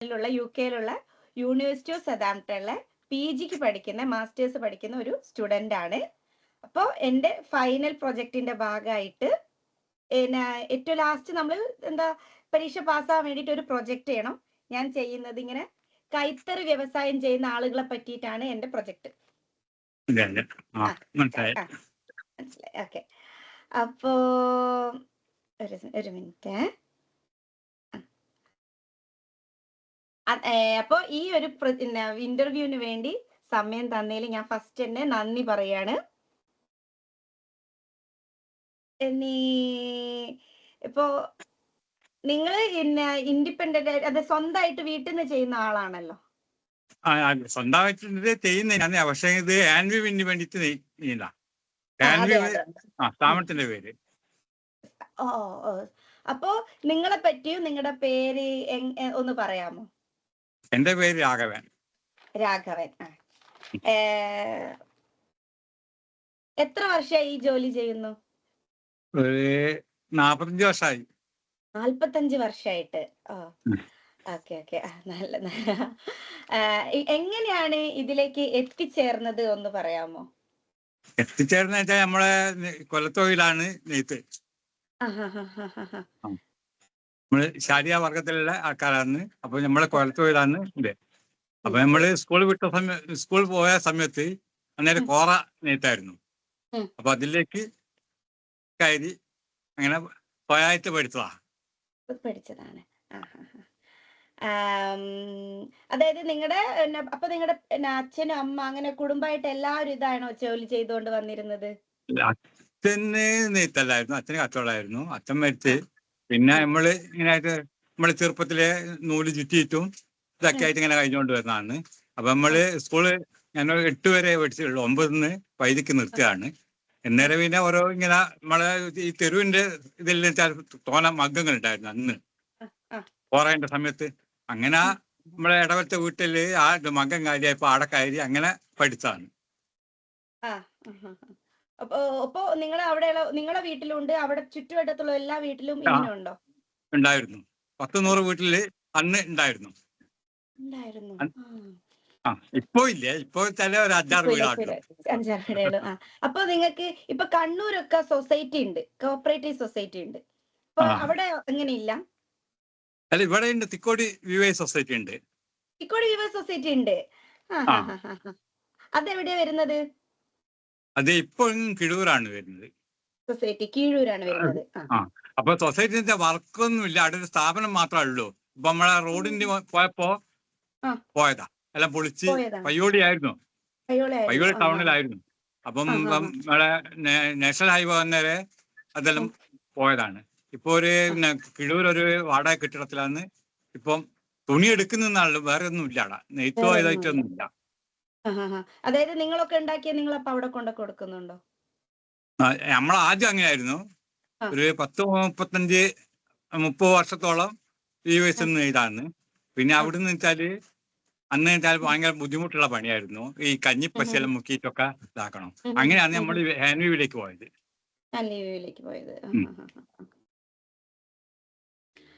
ലുള്ള യുകെയിലുള്ള university of സതാംപ്ടണിലെ പിജിക്ക് പഠിക്കുന്ന masters പഠിക്കുന്ന ഒരു സ്റ്റുഡൻ്റ് ആണ്. അപ്പോൾ എൻ്റെ ഫൈനൽ പ്രൊജക്റ്റിന്റെ ഭാഗമായിട്ട് ഏറ്റവും ലാസ്റ്റ് നമ്മൾ എന്താ പരീക്ഷ പാസ്സാകാൻ വേണ്ടിയിട്ട് ഒരു പ്രൊജക്റ്റ് ചെയ്യണം. ഞാൻ ചെയ്യുന്നത് ഇങ്ങനെ കൈത്തറി വ്യവസായം ചെയ്യുന്ന ആളുകളെ പറ്റിയിട്ടാണ് എൻ്റെ പ്രൊജക്റ്റ്. മനസ്സിലായി. ഓക്കെ, അപ്പോ ഒരു മിനിറ്റ്. അപ്പോ ഈ ഒരു ഇന്റർവ്യൂവിന് വേണ്ടി സമയം തന്നതിൽ ഞാൻ ഫസ്റ്റ് തന്നെ നന്ദി പറയാണ്. ഇപ്പോ നിങ്ങൾ ഇൻഡിപെൻഡന്റ് അത് സ്വന്തമായിട്ട് വീട്ടിൽ നിന്ന് ചെയ്യുന്ന ആളാണല്ലോ? സ്വന്തമായിട്ട് ചെയ്യുന്ന, പക്ഷേ ഇത് ആൻവിന് വേണ്ടിട്ട് ചെയ്യുന്ന സ്ഥാപനത്തിന്റെ പേര്. ഓ, അപ്പോ നിങ്ങളെ പറ്റിയും നിങ്ങളുടെ പേര് ഒന്ന് പറയാമോ? എന്റെ പേര് രാഘവൻ. രാഘവൻ. എത്ര വർഷമായി ഈ ജോലി ചെയ്യുന്നു? ഒരു 45 വർഷമായി. 45 വർഷമായിട്ട്. ഓക്കെ ഓക്കെ, നല്ല. എങ്ങനെയാണ് ഇതിലേക്ക് എത്തിച്ചേർന്നത് ഒന്ന് പറയാമോ? എത്തിച്ചേർന്ന് വെച്ചാൽ നമ്മളെ കൊലത്തൊഴിലാണ് നെയ്ത്ത്. നമ്മള് ശാരീയ വർഗത്തിലുള്ള ആൾക്കാരാണ്. അപ്പൊ നമ്മളെ കൊലത്തൊഴിലാണ് ഇത്. അപ്പൊ നമ്മള് സ്കൂൾ പോയ സമയത്ത് അന്നേരം കോറ നെയ്ത്തായിരുന്നു. അപ്പൊ അതിലേക്ക് കയറി അങ്ങനെ സ്വയമായിട്ട് പഠിച്ചതാണ്. അതായത് നിങ്ങളുടെ അച്ഛനും അമ്മ അങ്ങനെ കുടുംബമായിട്ട് എല്ലാവരും ഇതാണോ ജോലി ചെയ്തുകൊണ്ട് വന്നിരുന്നത്? അച്ഛന് നെയ്ത്തല്ലായിരുന്നു, അച്ഛന് കച്ചവടമായിരുന്നു. അച്ഛൻ മരിച്ച് പിന്നെ നമ്മള് ഇങ്ങനെയായിട്ട് നമ്മള് ചെറുപ്പത്തിലെ നൂല് ചുറ്റിയിട്ടും ഇതൊക്കെ ആയിട്ട് ഇങ്ങനെ കഴിഞ്ഞുകൊണ്ട് വരുന്നതാണ്. അപ്പൊ നമ്മള് സ്കൂള് ഞാൻ 8 വരെ പഠിച്ചിട്ടുള്ളൂ. 9 വൈദിക്ക് നിർത്തുകയാണ്. എന്നേരം പിന്നെ ഓരോ ഇങ്ങനെ നമ്മളെ ഈ തെരുവിന്റെ ഇതിൽ തോന മഗ്ഗങ്ങൾ ഉണ്ടായിരുന്നു അന്ന് കോറേന്റെ സമയത്ത്. അങ്ങനെ നമ്മളെ ഇടവലത്തെ വീട്ടില് ആ മകം കാര്യമായപ്പോ ആടെ കയറി അങ്ങനെ പഠിച്ചതാണ്. അപ്പൊ നിങ്ങളെ വീട്ടിലുണ്ട്, അവിടെ ചുറ്റുവട്ടത്തുള്ള എല്ലാ വീട്ടിലും ഇങ്ങനെ ഉണ്ടോ? ഉണ്ടായിരുന്നു. 10-100 വീട്ടില് അന്ന് ഉണ്ടായിരുന്നു. ഇപ്പോ ഇല്ല, ഇപ്പോ ചില ഒരു 5-6 വീടുള്ളൂ. അപ്പൊ നിങ്ങൾക്ക് ഇപ്പൊ കണ്ണൂരൊക്കെ സൊസൈറ്റി ഉണ്ട്, കോഓപ്പറേറ്റീവ് സൊസൈറ്റി ഉണ്ട്. അപ്പൊ അവിടെ എങ്ങനെയില്ല? അല്ല, ഇവിടെ ഉണ്ട്. തിക്കോടി വിവേഴ്സ് സൊസൈറ്റി ഉണ്ട്. തിക്കോടി വിവേഴ്സ് സൊസൈറ്റി ഉണ്ട്. അതെവിടെയാ വരുന്നത്? അത് ഇപ്പോഴും കിഴൂരാണ് വരുന്നത്. സൊസൈറ്റി കീഴൂരാണ് വരുന്നത്. അപ്പൊ സൊസൈറ്റിന്റെ വർക്കൊന്നുമില്ല, അവിടെ ഒരു സ്ഥാപനം മാത്രമേ ഉള്ളൂ. ഇപ്പൊ നമ്മളെ റോഡിന്റെ പോയപ്പോ പോയതാ, എല്ലാം പൊളിച്ച്. പയ്യോളി ആയിരുന്നു, പയ്യോളി ടൗണിലായിരുന്നു. അപ്പം നമ്മളെ നാഷണൽ ഹൈവേ വന്നേരെ അതെല്ലാം പോയതാണ്. ഇപ്പൊ ഒരു കിഴൂരൊരു വാടക കെട്ടിടത്തിലാണ് ഇപ്പം തുണി എടുക്കുന്നുള്ളൂ, വേറെ ഒന്നും ഇല്ല അവിടെ. നെയ്ത്തോ ഇതായിട്ടൊന്നും ഇല്ല. അതായത് നിങ്ങളൊക്കെ ഉണ്ടാക്കിയ നിങ്ങളപ്പോ അവിടെ കൊണ്ട് കൊടുക്കുന്നുണ്ടോ? ആദ്യം അങ്ങനെയായിരുന്നു. ഒരു 10-35-30 വർഷത്തോളം ഈ വയസ്സിൽ ഇതാണ്. പിന്നെ അവിടുന്ന് വെച്ചാല് അന്ന് വെച്ചാൽ ഭയങ്കര ബുദ്ധിമുട്ടുള്ള പണിയായിരുന്നു. ഈ കഞ്ഞിപ്പശയെല്ലാം മുക്കിയിട്ടൊക്കെ ഇതാക്കണം. അങ്ങനെയാണ് നമ്മൾ ഹാൻവിയിലേക്ക് പോയത്.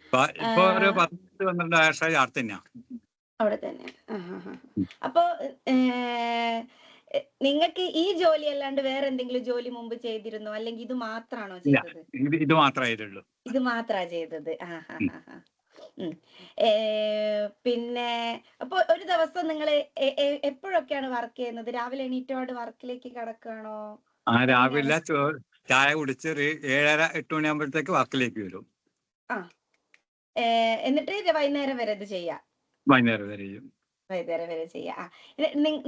ഇപ്പൊ ഒരു 10-12 വർഷമായി അവിടെ തന്നെ. അപ്പൊ നിങ്ങൾക്ക് ഈ ജോലി അല്ലാണ്ട് വേറെ എന്തെങ്കിലും ജോലി മുമ്പ് ചെയ്തിരുന്നോ, അല്ലെങ്കിൽ ഇത് മാത്രമാണോ ചെയ്തത്? ഇത് മാത്രമായിട്ടുള്ളൂ. ഇത് മാത്രാ ചെയ്തത്. പിന്നെ അപ്പൊ ഒരു ദിവസം നിങ്ങൾ എപ്പോഴൊക്കെയാണ് വർക്ക് ചെയ്യുന്നത്? രാവിലെ എണീറ്റോട് വർക്കിലേക്ക് കടക്കുകയാണോ? രാവിലെ ചായ കുടിച്ച് 7:30-8 മണിയാകുമ്പോഴത്തേക്ക് വർക്കിലേക്ക് വരും. എന്നിട്ട് വൈകുന്നേരം വരെ ഇത് ചെയ്യാം? വൈകുന്നേരം വരെ ചെയ്യാം.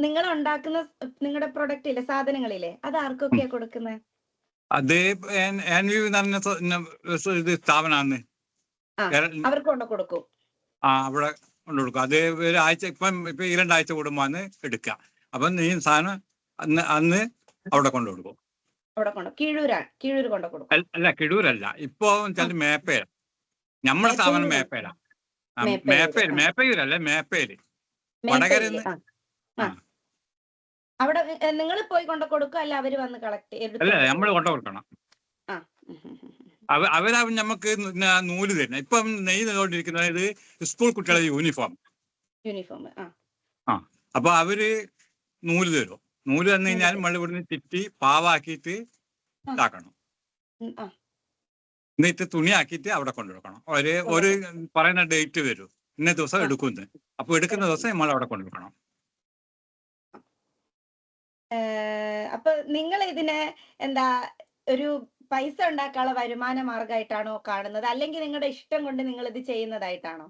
നിങ്ങൾ ഉണ്ടാക്കുന്ന നിങ്ങളുടെ പ്രൊഡക്റ്റ് ഇല്ലേ, സാധനങ്ങളില്ലേ, അത് ആർക്കൊക്കെയാ കൊടുക്കുന്നത്? അത് സ്ഥാപനമാണ്, അവർക്ക് കൊണ്ട് കൊടുക്കും. അവിടെ കൊണ്ട് കൊടുക്കും. അത് ഒരാഴ്ച ഇപ്പൊ 2 ആഴ്ച കൂടുമ്പോന്ന് എടുക്കുക. അപ്പൊ ഈ സാധനം അന്ന് അവിടെ കൊണ്ട് കൊടുക്കും. കീഴൂർ കൊണ്ട് കൊടുക്കും. അല്ല, കിഴൂരല്ല, ഇപ്പൊ മേപ്പേര. നമ്മളെ സ്ഥാപനം മേപ്പേര. മേപ്പയൂരല്ല, മേപ്പേര് വടകരന്ന്. അവിടെ നിങ്ങൾ പോയി കൊണ്ട് കൊടുക്കും, അല്ല അവര് വന്ന് കളക്ട് ചെയ്ത്? അല്ല, നമ്മൾ കൊണ്ട് കൊടുക്കണം. അവരാവും നമുക്ക് നൂല് തരുന്നത്. ഇപ്പം നെയ്തുകൊണ്ടിരിക്കുന്നത് സ്കൂൾ കുട്ടികളുടെ യൂണിഫോം. അപ്പൊ അവര് നൂല് തരും. നൂല് തന്നു കഴിഞ്ഞാൽ നമ്മൾ ഇവിടുന്ന് ചുറ്റി പാവാക്കിയിട്ട് ഇതാക്കണം. എന്നിട്ട് തുണിയാക്കിയിട്ട് അവിടെ കൊണ്ടുവെക്കണം. ഒരു പറയുന്ന ഡേറ്റ് വരും, ഇന്ന ദിവസം എടുക്കുന്നത്. അപ്പൊ എടുക്കുന്ന ദിവസം നമ്മൾ അവിടെ കൊണ്ടുവെക്കണം. അപ്പൊ നിങ്ങൾ ഇതിനെ എന്താ ഒരു പൈസ ഉണ്ടാക്കാനുള്ള വരുമാന മാർഗമായിട്ടാണോ കാണുന്നത്, അല്ലെങ്കിൽ നിങ്ങളുടെ ഇഷ്ടം കൊണ്ട് നിങ്ങൾ ഇത് ചെയ്യുന്നതായിട്ടാണോ?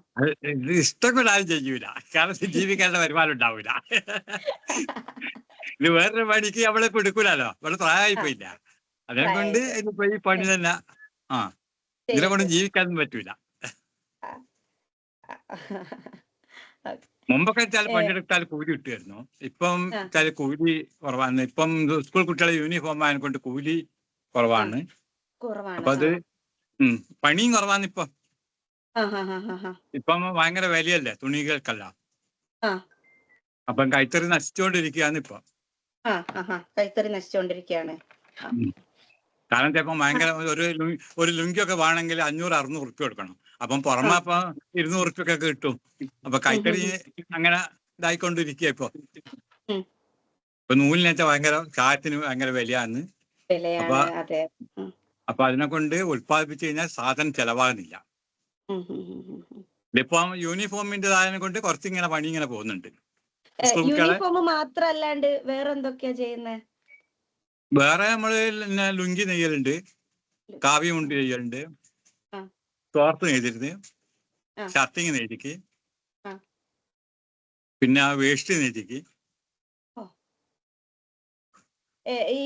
ഇത് ഇഷ്ടം കൊണ്ട് ആരും ചെയ്യൂല, കാരണം ജീവിക്കാനുള്ള വരുമാനം ഉണ്ടാവൂല. ഇത് വേറൊരു പണിക്ക് അവളെ ഇപ്പൊ എടുക്കൂലോ, അവള് പ്രായമായി പോയില്ല. അതിനെക്കൊണ്ട് ഇതിപ്പോ ഈ പണി തന്നെ ഇതിനെ കൊണ്ട് ജീവിക്കാനൊന്നും പറ്റൂല. മുമ്പൊക്കെ വെച്ചാൽ പണിയെടുത്താൽ കൂലി കിട്ടുമായിരുന്നു. ഇപ്പം വെച്ചാൽ കൂലി കുറവാണ്. ഇപ്പം സ്കൂൾ കുട്ടികളെ യൂണിഫോം ആയതിനെ കൊണ്ട് കൂലി കുറവാണ്. അപ്പൊ അത് പണിയും കുറവാണ്. ഇപ്പം ഭയങ്കര വിലയല്ലേ തുണികൾക്കല്ല. അപ്പം കൈത്തറി നശിച്ചുകൊണ്ടിരിക്കുകയാണ് ഇപ്പൊ. കൈത്തറി നശിച്ചുകൊണ്ടിരിക്കുകയാണ്. കാരണം ചിലപ്പോ ഭയങ്കര ഒരു ലുങ്കിയൊക്കെ വേണമെങ്കിൽ 500-600 ഉറുപ്പ്യ കൊടുക്കണം. അപ്പം പുറമെ അപ്പൊ 200 ഉറുപ്പ്യൊക്കെ കിട്ടും. അപ്പൊ കൈത്തറി അങ്ങനെ ഇതായിക്കൊണ്ടിരിക്കുക ഇപ്പൊ. നൂലിന് വെച്ചാൽ ഭയങ്കര കാറ്റിന് ഭയങ്കര വിലയാണ്. അപ്പൊ അതിനെ കൊണ്ട് ഉത്പാദിപ്പിച്ചു കഴിഞ്ഞാൽ സാധനം ചെലവാകുന്നില്ല. ഇതിപ്പം യൂണിഫോമിൻ്റെതായതിനെ കൊണ്ട് കുറച്ചിങ്ങനെ പണി ഇങ്ങനെ പോകുന്നുണ്ട്. യൂണിഫോം മാത്രല്ലാണ്ട് വേറെ എന്തൊക്കെയാ ചെയ്യുന്നത്? വേറെ നമ്മള് ലുങ്കി നെയ്യലുണ്ട്, കാവ്യമുണ്ട് നെയ്യലുണ്ട്, തോർത്ത് നെയ്തിരുന്ന്, ഷർട്ടിങ് നെയ്തിക്ക്, പിന്നെ വേസ്റ്റ് നെയ്തിക്ക്. ഈ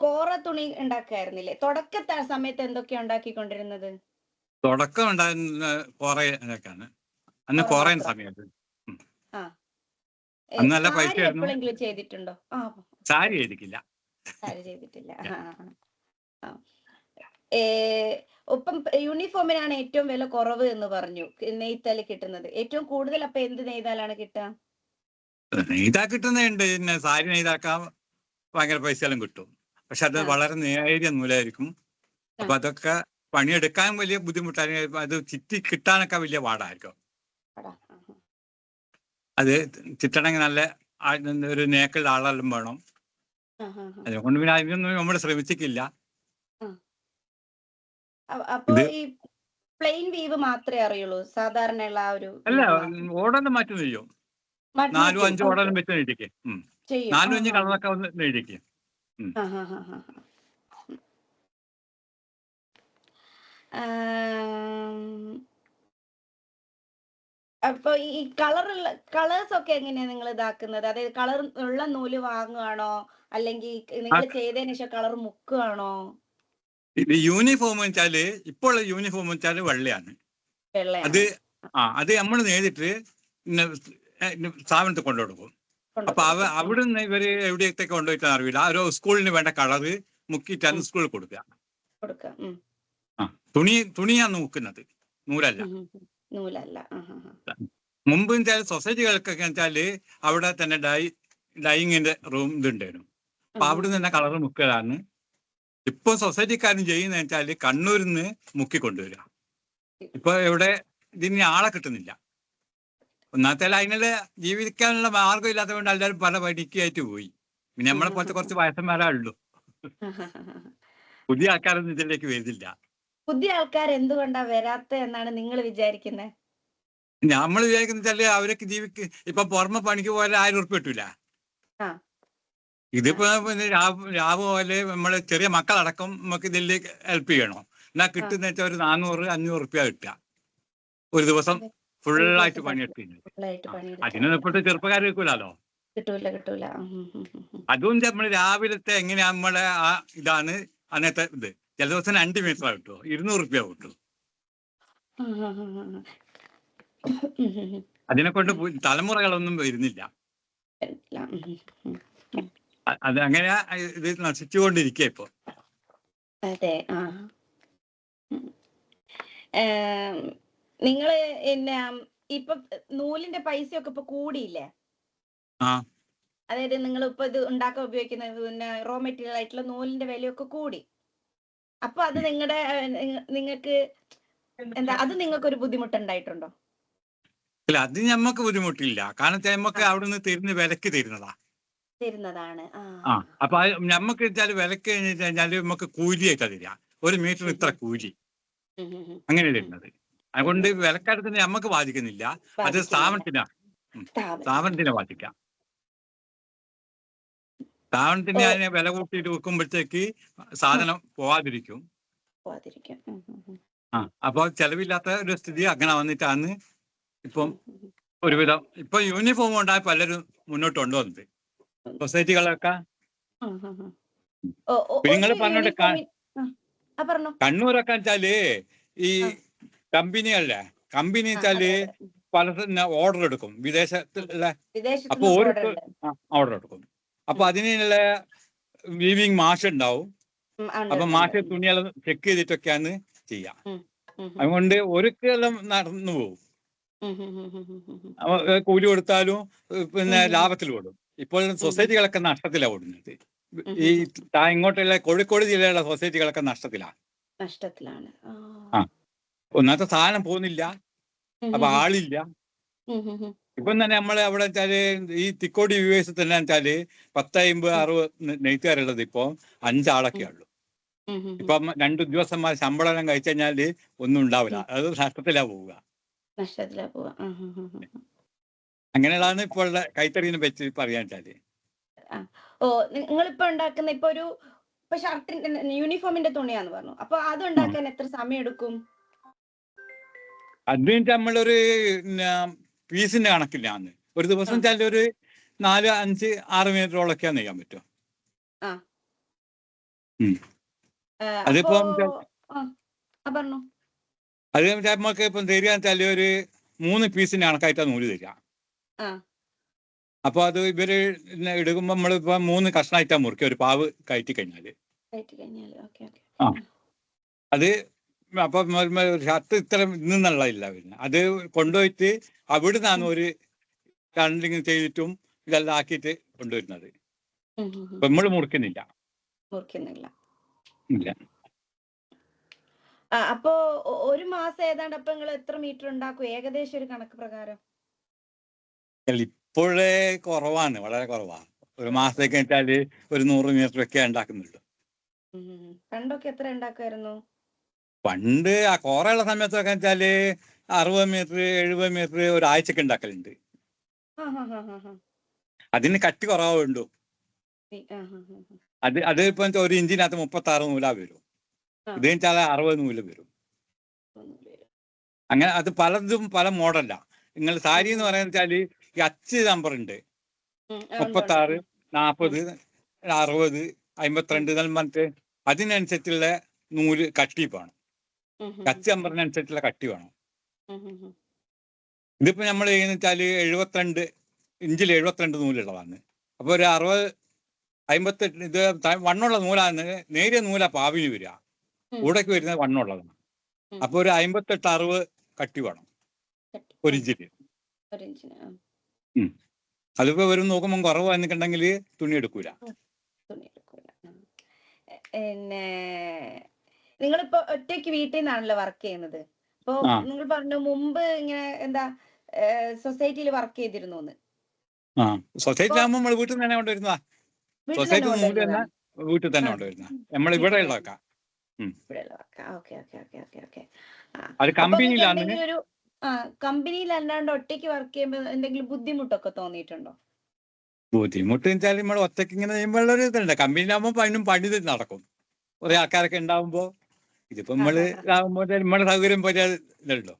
കോറ തുണി ഉണ്ടാക്കായിരുന്നില്ലേ തുടക്കത്തെ സമയത്ത്? എന്തൊക്കെയാ ഉണ്ടാക്കിക്കൊണ്ടിരുന്നത്? തുടക്കം ഉണ്ടായിരുന്ന കോറയൊക്കെയാണ്. അന്ന് കോറയുന്ന സമയത്ത് അന്ന് നല്ല പൈസ എപ്പോഴെങ്കിലും ചെയ്തിട്ടുണ്ടോ? സാരി ചെയ്തിട്ടില്ല. ഒപ്പം യൂണിഫോമിനാണ് ഏറ്റവും വില കുറവ് എന്ന് പറഞ്ഞു, നെയ്ത്താല് കിട്ടുന്നത്. ഏറ്റവും കൂടുതൽ അപ്പൊ എന്ത് നെയ്താലാണ് കിട്ടുക? നെയ്താ കിട്ടുന്നുണ്ട്. പിന്നെ സാരി നെയ്താക്കാൻ ഭയങ്കര പൈസയെല്ലാം കിട്ടും. പക്ഷെ അത് വളരെ നേരിയ നൂലായിരിക്കും. അപ്പൊ അതൊക്കെ പണിയെടുക്കാൻ വലിയ ബുദ്ധിമുട്ടായിരിക്കും. അത് ചിറ്റി കിട്ടാനൊക്കെ വലിയ പാടായിരിക്കും. അത് ചിറ്റണമെങ്കിൽ നല്ല ഒരു നേക്കുള്ള ആളെല്ലാം വേണം. അതുകൊണ്ട് പിന്നെ അതിനൊന്നും നമ്മൾ ശ്രമിച്ചിട്ടില്ല. അപ്പൊ ഈ പ്ലെയിൻ വീവ് മാത്രമേ അറിയുള്ളൂ സാധാരണയുള്ള ആ ഒരു? അല്ല, ഓർഡറിന് മാറ്റി നെയ്യും. 4-5 ഓർഡറിനും വെച്ച് നെയ്തിക്ക്. 4-5 കളറൊക്കെ ഒന്ന് നെയ്തിക്ക്. അപ്പൊ ഈ കളേഴ്സ് ഒക്കെ എങ്ങനെയാ നിങ്ങൾ ഇതാക്കുന്നത്? അതായത് കളർ ഉള്ള നൂല് വാങ്ങുകയാണോ, അല്ലെങ്കിൽ നിങ്ങൾ ചെയ്തതിനു ശേഷം കളർ മുക്കുകയാണോ? ഇത് യൂണിഫോം വെച്ചാല് ഇപ്പോൾ യൂണിഫോം വെച്ചാല് വെള്ളയാണ്. അത് നമ്മൾ നേരിട്ട് സ്ഥാപനത്തിൽ കൊണ്ടുകൊടുക്കും. അപ്പൊ അവിടുന്ന് ഇവര് എവിടെയൊക്കെ കൊണ്ടുപോയിട്ടാണ് അറിയില്ല. ഓരോ സ്കൂളിന് വേണ്ട കളറ് മുക്കിയിട്ടാണ് സ്കൂളിൽ കൊടുക്കുക. തുണിയാണ് നോക്കുന്നത്, നൂലല്ല. മുമ്പ് വെച്ചാൽ സൊസൈറ്റികൾക്കൊക്കെ വെച്ചാല് അവിടെ തന്നെ ഡൈയിങ്ങിന്റെ റൂം ഇതുണ്ടായിരുന്നു. അപ്പൊ അവിടുന്ന് തന്നെ കളറ് മുക്കലാണ്. ഇപ്പൊ സൊസൈറ്റിക്കാരും ചെയ്യുന്ന വെച്ചാല് കണ്ണൂരിൽ നിന്ന് മുക്കിക്കൊണ്ടുവരിക. ഇപ്പൊ ഇവിടെ ഇതിന് ആളെ കിട്ടുന്നില്ല. ഒന്നാമത്തെ അതിനുള്ള ജീവിക്കാനുള്ള മാർഗം ഇല്ലാത്തത് കൊണ്ട് എല്ലാവരും പല പണിക്കായിട്ട് പോയി. പിന്നെ നമ്മളെ പോലത്തെ കുറച്ച് വയസ്സന്മാരാ ഉള്ളൂ. പുതിയ ആൾക്കാരൊന്നും ഇതിലേക്ക് വരുന്നില്ല. പുതിയ ആൾക്കാർ എന്തുകൊണ്ടാ വരാത്ത എന്നാണ് നിങ്ങൾ വിചാരിക്കുന്നത്? നമ്മൾ വിചാരിക്കുന്ന വെച്ചാല് അവരൊക്കെ ഇപ്പൊ പുറമെ പണിക്ക് പോയാൽ 1000 ഉറുപ്പ്യ കിട്ടൂല. ഇതിപ്പോ രാവ് പോലെ നമ്മള് ചെറിയ മക്കളടക്കം നമുക്ക് ഇതിൽ ഹെൽപ്പ് ചെയ്യണോ? എന്നാ കിട്ടുന്ന വെച്ചാൽ ഒരു 400-500 ഉറുപ്പ്യ കിട്ടുക ഒരു ദിവസം ഫുള്ളായിട്ട് പണിയെടുത്ത്. അതിനൊന്നും ഇപ്പോഴത്തെ ചെറുപ്പക്കാർ വെക്കൂലോ. അതും നമ്മൾ രാവിലത്തെ എങ്ങനെയാ നമ്മളെ ഇതാണ് അന്നത്തെ ഇത്. ചില ദിവസം 2 മീറ്റർ കിട്ടുമോ, 200 ഉറുപ്പ്യ കിട്ടും. അതിനെ കൊണ്ട് തലമുറകളൊന്നും വരുന്നില്ല. അത് അങ്ങനെയാ ഇത് നശിച്ചുകൊണ്ടിരിക്കുക ഇപ്പൊ. അതെ. നിങ്ങള് ഇപ്പൊ നൂലിന്റെ പൈസയൊക്കെ ഇപ്പൊ കൂടിയില്ലേ? അതായത് നിങ്ങൾ ഇപ്പൊ ഇത് ഉണ്ടാക്കാൻ ഉപയോഗിക്കുന്ന റോ മെറ്റീരിയൽ ആയിട്ടുള്ള നൂലിന്റെ വിലയൊക്കെ കൂടി. അപ്പൊ അത് നിങ്ങൾക്ക് എന്താ അത് നിങ്ങൾക്ക് ഒരു ബുദ്ധിമുട്ടുണ്ടായിട്ടുണ്ടോ? അല്ല, അത് ഞമ്മക്ക് ബുദ്ധിമുട്ടില്ല. കാരണം നമുക്ക് അവിടുന്ന് തരുന്ന വിലക്ക് തരുന്നതാ. തരുന്നതാണ്. അപ്പൊ ഞമ്മക്ക് വെച്ചാൽ വിലക്ക് കഴിഞ്ഞാല് നമുക്ക് കൂലിയായിട്ടാ തരിക. 1 മീറ്ററിന് ഇത്ര കൂലി, അങ്ങനെ തരുന്നത്. അതുകൊണ്ട് വിലക്കെടുക്കുന്നത് ഞമ്മക്ക് ബാധിക്കുന്നില്ല. അത് സ്ഥാപനത്തിനാണ്. സ്ഥാപനത്തിനെ ബാധിക്കാം. സ്ഥാപനത്തിന് അതിനെ വില കൂട്ടിയിട്ട് വെക്കുമ്പോഴത്തേക്ക് സാധനം പോവാതിരിക്കും. അപ്പൊ ചെലവില്ലാത്ത ഒരു സ്ഥിതി അങ്ങനെ വന്നിട്ടാണ് ഇപ്പം ഒരുവിധം ഇപ്പൊ യൂണിഫോം ഉണ്ടായ പലരും മുന്നോട്ട് കൊണ്ടുവന്നത് സൊസൈറ്റികളൊക്കെ. നിങ്ങൾ പറഞ്ഞോട്ട് കണ്ണൂരൊക്കെ വെച്ചാല് ഈ കമ്പനിയല്ലേ, കമ്പനി വെച്ചാല് പല ഓർഡർ എടുക്കും വിദേശത്തുള്ള. അപ്പൊ ഓർക്ക് ഓർഡർ എടുക്കും. അപ്പൊ അതിനുള്ള വീവിങ് മാഷ് ഉണ്ടാവും. അപ്പൊ മാഷ് തുണിയെല്ലാം ചെക്ക് ചെയ്തിട്ടൊക്കെയാണ് ചെയ്യാം. അതുകൊണ്ട് ഒരുക്കെല്ലാം നടന്നു പോകും. കൂലി കൊടുത്താലും പിന്നെ ലാഭത്തിൽ ഓടും. ഇപ്പോൾ സൊസൈറ്റികളൊക്കെ നഷ്ടത്തിലാണ് ഓടുന്നത്. ഈ ഇങ്ങോട്ടുള്ള കോഴിക്കോട് ജില്ലയിലുള്ള സൊസൈറ്റികളൊക്കെ നഷ്ടത്തിലാണ്. ഒന്നാമത്തെ സാധനം പോകുന്നില്ല, അപ്പൊ ആളില്ല. ഇപ്പം തന്നെ നമ്മള് അവിടെ വെച്ചാല് ഈ തിക്കോടി യുഎസ് തന്നെ വെച്ചാല് 10, 50, 60 നെയ്ത്തുകാരുള്ളത് ഇപ്പൊ 5 ആളൊക്കെ ഉള്ളു. ഇപ്പം 2 ഉദ്യോഗസ്ഥന്മാർ ശമ്പളം എല്ലാം കഴിച്ചു കഴിഞ്ഞാല് ഒന്നും ഉണ്ടാവില്ല. അത് നഷ്ടത്തിലാ പോവുക. അങ്ങനെയുള്ളതാണ് ഇപ്പോൾ കൈത്തറിനെ പറ്റി പറയാൻ വെച്ചാല്. നിങ്ങളിപ്പോ ഉണ്ടാക്കുന്ന ഇപ്പൊ ഷർട്ടിന്റെ യൂണിഫോമിന്റെ തുണിയാന്ന് പറഞ്ഞു. അപ്പൊ അത് ഉണ്ടാക്കാൻ എത്ര സമയം എടുക്കും? അത് നമ്മളൊരു പീസിന്റെ കണക്കില്ലാന്ന്. ഒരു ദിവസം വെച്ചാൽ ഒരു 4, 5, 6 മീറ്ററോളൊക്കെയാണ് നെയ്യാൻ പറ്റും. അതിപ്പോ അത് നമുക്ക് ഇപ്പം തരിക വെച്ചാല് ഒരു 3 പീസിന്റെ കണക്കായിട്ടാണ് നൂല് തരിക. അപ്പൊ അത് ഇവര് എടുക്കുമ്പോ നമ്മളിപ്പോ 3 കഷ്ണമായിട്ടാ മുറിക്കുക ഒരു പാവ് കയറ്റി കഴിഞ്ഞാല്. അത് അപ്പൊ ഷർട്ട് ഇത്ര ഇന്നുള്ളതില്ല. പിന്നെ അത് കൊണ്ടുപോയിട്ട് അവിടുന്നാണ് ഒരു കണ്ടിങ് ചെയ്തിട്ടും ഇതെല്ലാം ആക്കിയിട്ട് കൊണ്ടുവരുന്നത്. അപ്പൊ നമ്മള് മുറിക്കുന്നില്ല. ഇല്ല. അപ്പൊ ഒരു മാസം ഏതാണ്ട് അപ്പൊ നിങ്ങൾ എത്ര മീറ്റർ ഉണ്ടാക്കും ഏകദേശം ഒരു കണക്ക് പ്രകാരം? ഇപ്പോഴേ കുറവാണ്, വളരെ കുറവാണ്. ഒരു മാസത്തേക്ക് വെച്ചാല് ഒരു 100 മീറ്റർ ഒക്കെ ഉണ്ടാക്കുന്നുള്ളൂ. പണ്ടൊക്കെ എത്ര ഉണ്ടാക്കുമായിരുന്നു? പണ്ട് ആ കോറയുള്ള സമയത്തൊക്കെ വെച്ചാല് 60 മീറ്റർ 70 മീറ്റർ ഒരാഴ്ചക്ക് ഉണ്ടാക്കലുണ്ട്. അതിന് കട്ടി കുറവാ വേണ്ടു. അത് ഇപ്പൊ 1 ഇഞ്ചിനകത്ത് 36 നൂലാ വരും. ഇത് വെച്ചാൽ 60 നൂല് വരും. അങ്ങനെ അത് പലതും പല മോഡലാ. നിങ്ങൾ സാരി എന്ന് പറയുന്ന വെച്ചാല് ഈ അച്ച് നമ്പർ ഉണ്ട്. 36, 40, 60, 52 ഇതെല്ലാം പറഞ്ഞിട്ട് അതിനനുസരിച്ചുള്ള നൂല് കട്ടി വേണം. കച്ച് നമ്പറിനനുസരിച്ചുള്ള കട്ടി വേണം. ഇതിപ്പോ നമ്മൾ ചെയ്യുന്ന വെച്ചാല് 72 ഇഞ്ചിൽ 72 നൂലുള്ളതാണ്. അപ്പൊ ഒരു 60, 58 ഇത് വണ്ണുള്ള നൂലാണ്. നേരിയ നൂലാ പാവിന് വരിക. കൂടെക്ക് വരുന്നത് വണ്ണുള്ളതാണ്. അപ്പൊ ഒരു 58, 60 കട്ടി വേണം 1 ഇഞ്ചിന്. അതിപ്പോ വരും നോക്കുമ്പോൾ കുറവ് വന്നിട്ടുണ്ടെങ്കിൽ തുണി എടുക്കൂല. പിന്നെ നിങ്ങളിപ്പോ ഒറ്റയ്ക്ക് വീട്ടിൽ നിന്നാണല്ലോ വർക്ക് ചെയ്യുന്നത്. അപ്പൊ നിങ്ങൾ പറഞ്ഞു മുമ്പ് ഇങ്ങനെ എന്താ സൊസൈറ്റിയിൽ വർക്ക് ചെയ്തിരുന്നു. സൊസൈറ്റി ആകുമ്പോൾ നമ്മൾ വീട്ടിൽ തന്നെ കൊണ്ടുവരുന്നതാ. സൊസൈറ്റി നൂല് തന്നെ വീട്ടിൽ തന്നെ കൊണ്ടുവരുന്ന നമ്മൾ ഇവിടെ ഉള്ളതാക്കാം. അത് കമ്പനിയിലാണ്. കമ്പനിയിൽ അല്ലാണ്ട് ഒറ്റയ്ക്ക് വർക്ക് ചെയ്യുമ്പോൾ എന്തെങ്കിലും ബുദ്ധിമുട്ടൊക്കെ തോന്നിയിട്ടുണ്ടോ? ബുദ്ധിമുട്ട് വെച്ചാൽ നമ്മൾ ഒറ്റയ്ക്ക് ഇങ്ങനെ ചെയ്യുമ്പോൾ ഒരു ഇതുണ്ട്. കമ്പനിയിലാകുമ്പോൾ പണിയും പണി നടക്കും. കുറെ ആൾക്കാരൊക്കെ ഉണ്ടാവുമ്പോ. ഇതിപ്പോ നമ്മള് ഇതാകുമ്പോ നമ്മുടെ സൗകര്യം പോലെ ഇതല്ലോ.